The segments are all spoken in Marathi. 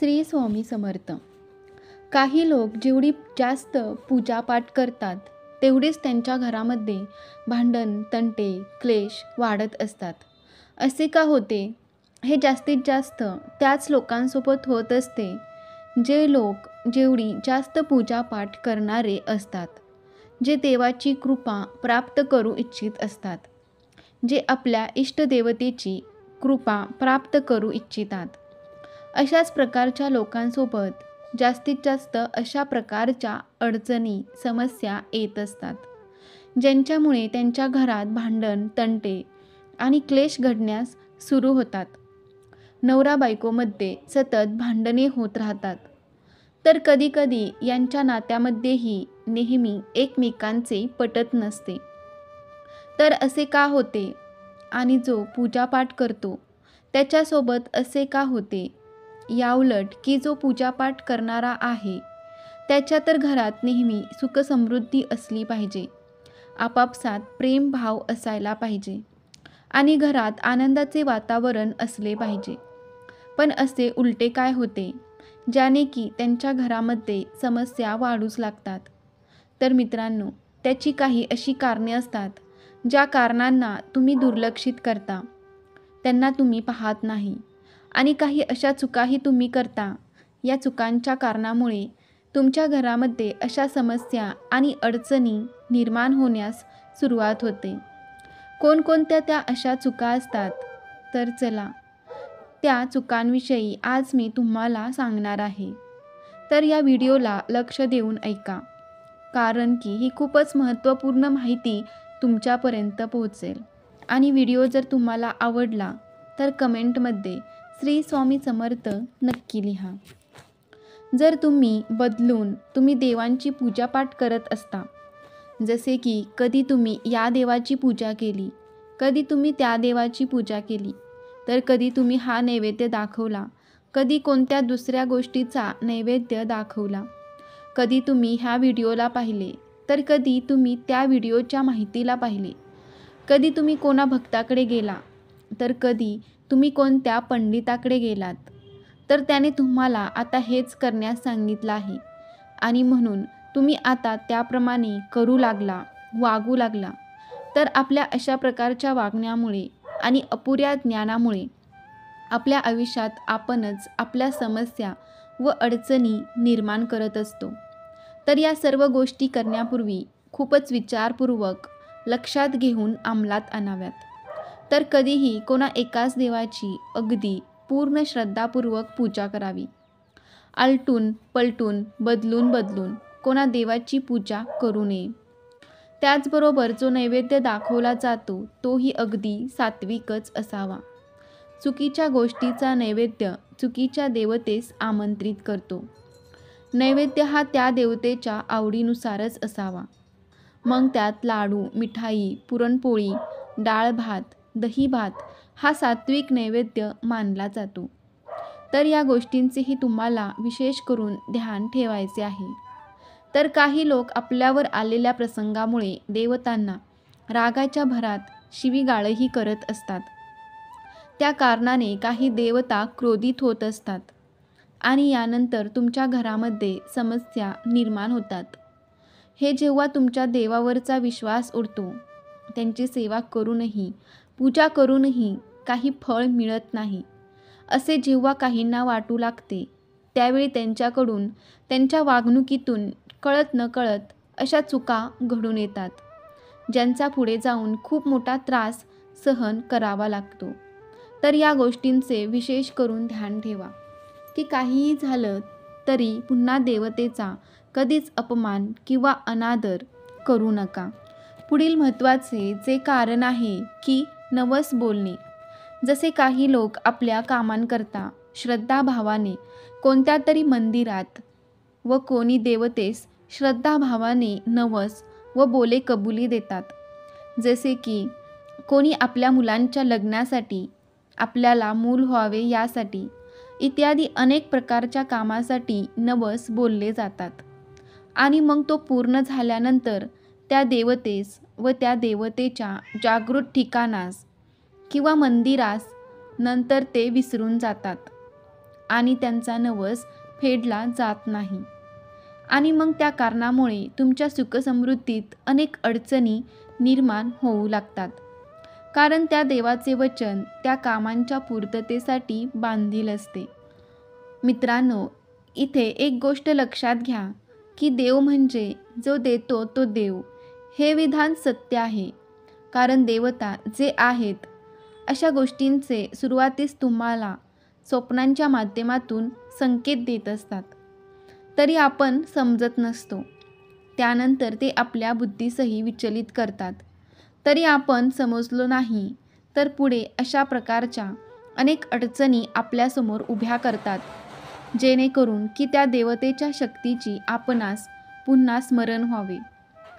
श्री स्वामी समर्थ. काही लोक जेवढी जास्त पूजापाठ करतात तेवढेच त्यांच्या घरामध्ये भांडण, तंटे, क्लेश वाढत असतात. असे का होते? हे जास्तीत जास्त त्याच लोकांसोबत होत असते जे लोक जेवढी जास्त पूजापाठ करणारे असतात, जे देवाची कृपा प्राप्त करू इच्छित असतात, जे आपल्या इष्टदेवतेची कृपा प्राप्त करू इच्छितात. अशाच प्रकारच्या लोकांसोबत जास्तीत जास्त अशा प्रकारच्या अडचणी, समस्या येत असतात, ज्यांच्यामुळे त्यांच्या घरात भांडण, तंटे आणि क्लेश घडण्यास सुरू होतात. नवरा बायकोमध्ये सतत भांडणे होत राहतात, तर कधीकधी यांच्या नात्यामध्येही नेहमी एकमेकांचे पटत नसते. तर असे का होते? आणि जो पूजापाठ करतो त्याच्यासोबत असे का होते? याउलट की जो पूजापाठ करणारा आहे त्याच्या तर घरात नेहमी सुखसमृद्धी असली पाहिजे, आपापसात प्रेम भाव असायला पाहिजे आणि घरात आनंदाचे वातावरण असले पाहिजे. पण असे उलटे काय होते, ज्याने की त्यांच्या घरामध्ये समस्या वाढूच लागतात? तर मित्रांनो, त्याची काही अशी कारणे असतात ज्या कारणांना तुम्ही दुर्लक्षित करता, त्यांना तुम्ही पाहत नाही आणि काही अशा चुकाही तुम्ही करता. या चुकांच्या कारणामुळे तुमच्या घरामध्ये अशा समस्या आणि अडचणी निर्माण होण्यास सुरुवात होते. कोणकोणत्या त्या अशा चुका असतात? तर चला, त्या चुकांविषयी आज मी तुम्हाला सांगणार आहे. तर या व्हिडिओला लक्ष देऊन ऐका, कारण की ही खूपच महत्त्वपूर्ण माहिती तुमच्यापर्यंत पोहोचेल. आणि व्हिडिओ जर तुम्हाला आवडला तर कमेंटमध्ये श्री स्वामी समर्थ नक्की लिहा. जर तुम्ही देवांची पूजापाठ करत असता, जसे की कधी तुम्ही या देवाची पूजा केली, कधी तुम्ही त्या देवाची पूजा केली, तर कधी तुम्ही हा नैवेद्य दाखवला, कधी कोणत्या दुसऱ्या गोष्टीचा नैवेद्य दाखवला, कधी तुम्ही ह्या व्हिडिओला पाहिले, तर कधी तुम्ही त्या व्हिडिओच्या माहितीला पाहिले, कधी तुम्ही कोणा भक्ताकडे गेला, तर कधी तुम्ही कोणत्या पंडिताकडे गेलात, तर त्याने तुम्हाला आता हेच करण्यास सांगितलं आहे आणि म्हणून तुम्ही आता त्याप्रमाणे करू लागला, वागू लागला. तर आपल्या अशा प्रकारच्या वागण्यामुळे आणि अपुऱ्या ज्ञानामुळे आपल्या आयुष्यात आपणच आपल्या समस्या व अडचणी निर्माण करत असतो. तर या सर्व गोष्टी करण्यापूर्वी खूपच विचारपूर्वक लक्षात घेऊन अंमलात आणाव्यात. तर कधीही कोणा एकाच देवाची अगदी पूर्ण श्रद्धापूर्वक पूजा करावी. आलटून पलटून बदलून कोणा देवाची पूजा करू नये. त्याचबरोबर जो नैवेद्य दाखवला जातो तोही अगदी सात्विकच असावा. चुकीच्या गोष्टीचा नैवेद्य चुकीच्या देवतेस आमंत्रित करतो. नैवेद्य हा त्या देवतेच्या आवडीनुसारच असावा. मग त्यात लाडू, मिठाई, पुरणपोळी, डाळ भात, दही भात हा सात्विक नैवेद्य मानला जातो. तर या गोष्टींचेही तुम्हाला विशेष करून ध्यान ठेवायचे आहे. तर काही लोक आपल्यावर आलेल्या प्रसंगामुळे देवतांना रागाच्या भरात शिवीगाळही करत असतात. त्या कारणाने काही देवता क्रोधित होत असतात आणि यानंतर तुमच्या घरामध्ये समस्या निर्माण होतात. हे जेव्हा तुमच्या देवावरचा विश्वास उडतो, त्यांची सेवा करूनही, पूजा करूनही काही फळ मिळत नाही, असे जेव्हा काहींना वाटू लागते, त्यावेळी त्यांच्याकडून, त्यांच्या वागणुकीतून कळत नकळत अशा चुका घडून येतात, ज्यांचा पुढे जाऊन खूप मोठा त्रास सहन करावा लागतो. तर या गोष्टींचे विशेष करून ध्यान ठेवा की काहीही झालं तरी पुन्हा देवतेचा कधीच अपमान किंवा अनादर करू नका. पुढील महत्त्वाचे जे कारण आहे की नवस बोलणे. जसे काही लोक आपल्या कामांकरता श्रद्धाभावाने कोणत्या तरी मंदिरात व कोणी देवतेस श्रद्धाभावाने नवस व बोले कबुली देतात. जसे की कोणी आपल्या मुलांच्या लग्नासाठी, आपल्याला मूल व्हावे यासाठी इत्यादी अनेक प्रकारच्या कामासाठी नवस बोलले जातात आणि मग तो पूर्ण झाल्यानंतर त्या देवतेस व त्या देवतेच्या जागृत ठिकाणास किंवा मंदिरास नंतर ते विसरून जातात आणि त्यांचा नवस फेडला जात नाही. आणि मग त्या कारणामुळे तुमच्या सुखसमृद्धीत अनेक अडचणी निर्माण होऊ लागतात. कारण त्या देवाचे वचन त्या कामांच्या पूर्ततेसाठी बांधील असते. मित्रांनो, इथे एक गोष्ट लक्षात घ्या की देव म्हणजे जो देतो तो देव, हे विधान सत्य आहे. कारण देवता जे आहेत अशा गोष्टींचे सुरुवातीस तुम्हाला स्वप्नांच्या माध्यमातून संकेत देत असतात, तरी आपण समजत नसतो. त्यानंतर ते आपल्या बुद्धीसही विचलित करतात, तरी आपण समजलो नाही. तर पुढे अशा प्रकारच्या अनेक अडचणी आपल्यासमोर उभ्या करतात, जेणेकरून की त्या देवतेच्या शक्तीची आपणास पुन्हा स्मरण व्हावे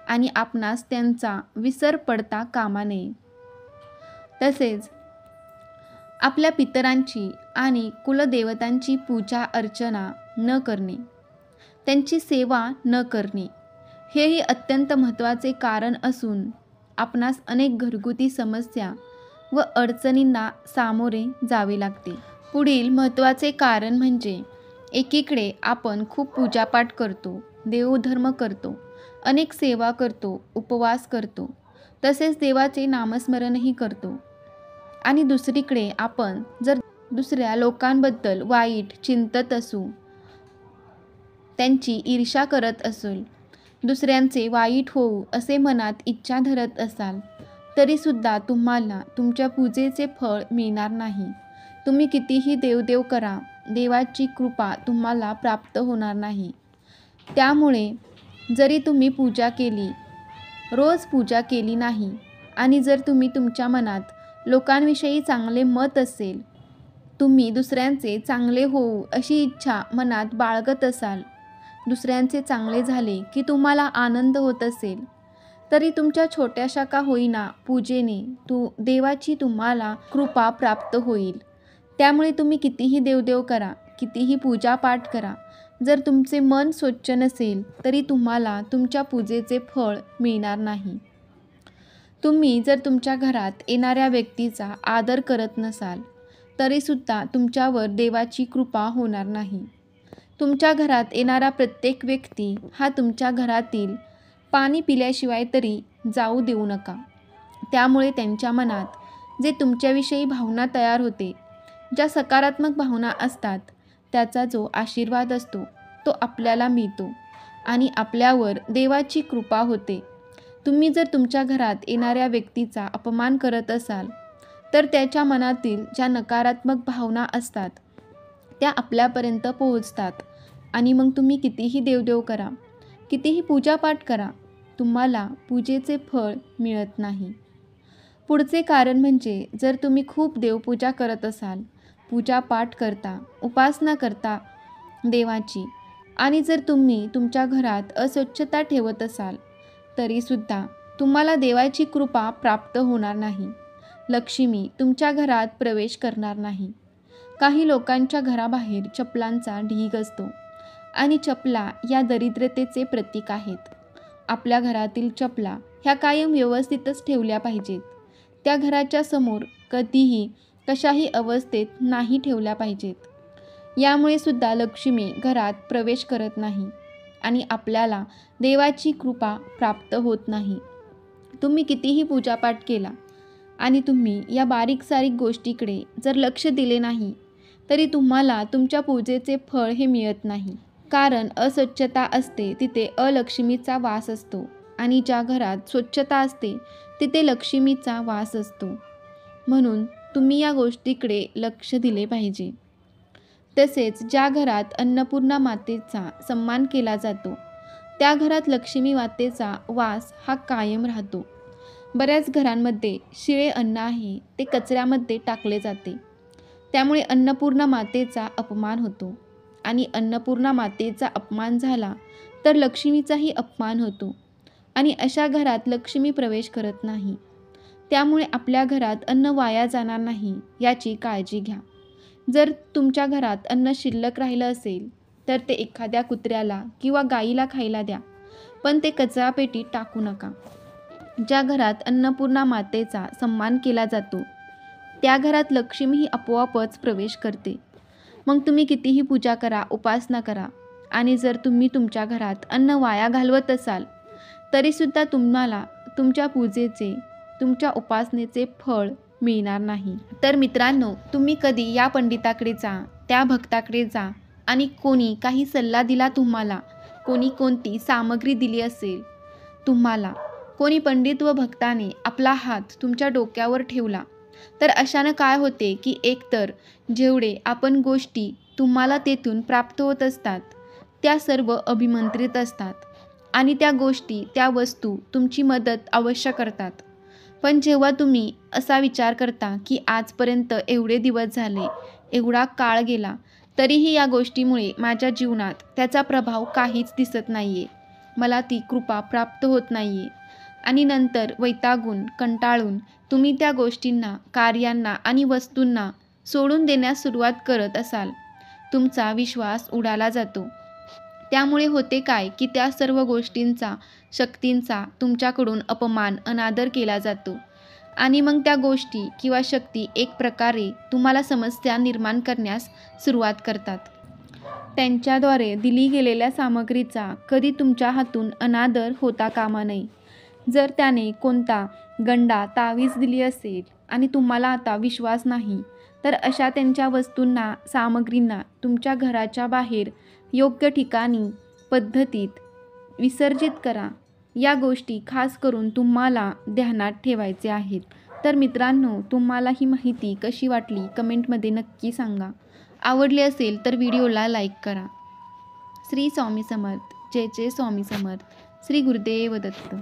आणि आपणास त्यांचा विसर पडता कामा नये. तसेच आपल्या पितरांची आणि कुलदेवतांची पूजा अर्चना न करणे, त्यांची सेवा न करणे, हेही अत्यंत महत्त्वाचे कारण असून आपणास अनेक घरगुती समस्या व अडचणींना सामोरे जावे लागते. पुढील महत्त्वाचे कारण म्हणजे एकीकडे आपण खूप पूजापाठ करतो, देवधर्म करतो, अनेक सेवा करतो, उपवास करतो, तसेच देवाचे नामस्मरणही करतो. आणि दुसरीकडे आपण जर दुसऱ्या लोकांबद्दल वाईट चिंतत असू, त्यांची ईर्ष्या करत असेल, दुसऱ्यांचे वाईट होऊ असे मनात इच्छा धरत असाल, तरीसुद्धा तुम्हाला तुमच्या पूजेचे फळ मिळणार नाही. तुम्ही कितीही देवदेव करा, देवाची कृपा तुम्हाला प्राप्त होणार नाही. त्यामुळे जरी तुम्ही पूजा केली, रोज पूजा केली नाही, आणि जर तुम्ही तुमच्या मनात लोकांविषयी चांगले मत असेल, तुम्ही दुसऱ्यांचे चांगले होऊ अशी इच्छा मनात बाळगत असाल, दुसऱ्यांचे चांगले झाले की तुम्हाला आनंद होत असेल, तरी तुमच्या छोट्याशा का होईना पूजेने देवाची तुम्हाला कृपा प्राप्त होईल. त्यामुळे तुम्ही कितीही देवदेव करा, कितीही पूजापाठ करा, जर तुमचे मन स्वच्छ नसेल तरी तुम्हाला तुमच्या पूजेचे फळ मिळणार नाही. तुम्ही जर तुमच्या घरात येणाऱ्या व्यक्तीचा आदर करत नसाल, तरीसुद्धा तुमच्यावर देवाची कृपा होणार नाही. तुमच्या घरात येणारा प्रत्येक व्यक्ती हा तुमच्या घरातील पाणी पिल्याशिवाय तरी जाऊ देऊ नका. त्यामुळे त्यांच्या मनात जे तुमच्याविषयी भावना तयार होते, ज्या सकारात्मक भावना असतात, त्याचा जो आशीर्वाद असतो तो आपल्याला मिळतो आणि आपल्यावर देवाची कृपा होते. तुम्ही जर तुमच्या घरात येणाऱ्या व्यक्तीचा अपमान करत असाल, तर त्याच्या मनातील ज्या नकारात्मक भावना असतात त्या आपल्यापर्यंत पोहोचतात आणि मग तुम्ही कितीही देवदेव करा, कितीही पूजापाठ करा, तुम्हाला पूजेचे फळ मिळत नाही. पुढचे कारण म्हणजे जर तुम्ही खूप देवपूजा करत असाल, पूजापाठ करता, उपासना करता देवाची, आणि जर तुम्ही तुमच्या घरात अस्वच्छता ठेवत असाल, तरीसुद्धा तुम्हाला देवाची कृपा प्राप्त होणार नाही. लक्ष्मी तुमच्या घरात प्रवेश करणार नाही. काही लोकांच्या घराबाहेर चपलांचा ढीग असतो आणि चपला या दरिद्रतेचे प्रतीक आहेत. आपल्या घरातील चपला ह्या कायम व्यवस्थितच ठेवल्या पाहिजेत. त्या घराच्या समोर कधीही कशाही अवस्थेत नाही ठेवल्या पाहिजेत. यामुळे सुद्धा लक्ष्मी घरात प्रवेश करत नाही आणि आपल्याला देवाची कृपा प्राप्त होत नाही. तुम्ही कितीही पूजापाठ केला आणि तुम्ही या बारीक सारीक गोष्टीकडे जर लक्ष दिले नाही, तरी तुम्हाला तुमच्या पूजेचे फळ हे मिळत नाही. कारण अस्वच्छता असते तिथे अलक्ष्मीचा वास असतो आणि ज्या घरात स्वच्छता असते तिथे लक्ष्मीचा वास असतो. म्हणून तुम्ही या गोष्टीकडे लक्ष दिले पाहिजे. तसेच ज्या घरात अन्नपूर्णा मातेचा सन्मान केला जातो, त्या घरात लक्ष्मी मातेचा वास हा कायम राहतो. बऱ्याच घरांमध्ये शिळे अन्न आहे ते कचऱ्यामध्ये टाकले जाते. त्यामुळे अन्नपूर्णा मातेचा अपमान होतो आणि अन्नपूर्णा मातेचा अपमान झाला तर लक्ष्मीचाही अपमान होतो आणि अशा घरात लक्ष्मी प्रवेश करत नाही. त्यामुळे आपल्या घरात अन्न वाया जाणार नाही याची काळजी घ्या. जर तुमच्या घरात अन्न शिल्लक राहिलं असेल तर ते एखाद्या कुत्र्याला किंवा गाईला खायला द्या, पण ते कचरापेटीत टाकू नका. ज्या घरात अन्नपूर्णा मातेचा सन्मान केला जातो त्या घरात लक्ष्मी ही आपोआपच प्रवेश करते. मग तुम्ही कितीही पूजा करा, उपासना करा आणि जर तुम्ही तुमच्या घरात अन्न वाया घालवत असाल तरीसुद्धा तुम्हाला तुमच्या पूजेचे, तुमच्या उपासनेचे फळ मिळणार नाही. तर मित्रांनो, तुम्ही कधी या पंडिताकडे जा, त्या भक्ताकडे जा आणि कोणी काही सल्ला दिला तुम्हाला, कोणी कोणती सामग्री दिली असेल तुम्हाला, कोणी पंडित व भक्ताने आपला हात तुमच्या डोक्यावर ठेवला, तर अशानं काय होते की एकतर जेवढे आपण गोष्टी तुम्हाला तेथून प्राप्त होत असतात त्या सर्व अभिमंत्रित असतात आणि त्या गोष्टी, त्या वस्तू तुमची मदत अवश्य करतात. पण जेव्हा तुम्ही असा विचार करता की आजपर्यंत एवढे दिवस झाले, एवढा काळ गेला, तरीही या गोष्टीमुळे माझ्या जीवनात त्याचा प्रभाव काहीच दिसत नाही आहे, मला ती कृपा प्राप्त होत नाही आहे आणि नंतर वैतागून, कंटाळून तुम्ही त्या गोष्टींना, कार्यांना आणि वस्तूंना सोडून देण्यास सुरुवात करत असाल, तुमचा विश्वास उडाला जातो. त्यामुळे होते काय की त्या सर्व गोष्टींचा, शक्तींचा तुमच्याकडून अपमान, अनादर केला जातो आणि मग त्या गोष्टी किंवा शक्ती एक प्रकारे तुम्हाला समस्या निर्माण करण्यास सुरुवात करतात. त्यांच्याद्वारे दिली गेलेल्या सामग्रीचा कधी तुमच्या हातून अनादर होता कामा नये. जर त्याने कोणता गंडा, तावीज दिली असेल आणि तुम्हाला आता विश्वास नाही, तर अशा त्यांच्या वस्तूंना, सामग्रींना तुमच्या घराच्या बाहेर योग्य ठिकाणी, पद्धतीत विसर्जित करा. या गोष्टी खास करून तुम्हाला ध्यानात ठेवायचे आहेत. तर मित्रांनो, तुम्हाला ही माहिती कशी वाटली कमेंटमध्ये नक्की सांगा. आवडली असेल तर व्हिडिओला लाईक करा. श्री स्वामी समर्थ. जय जय स्वामी समर्थ. श्री गुरुदेव दत्त.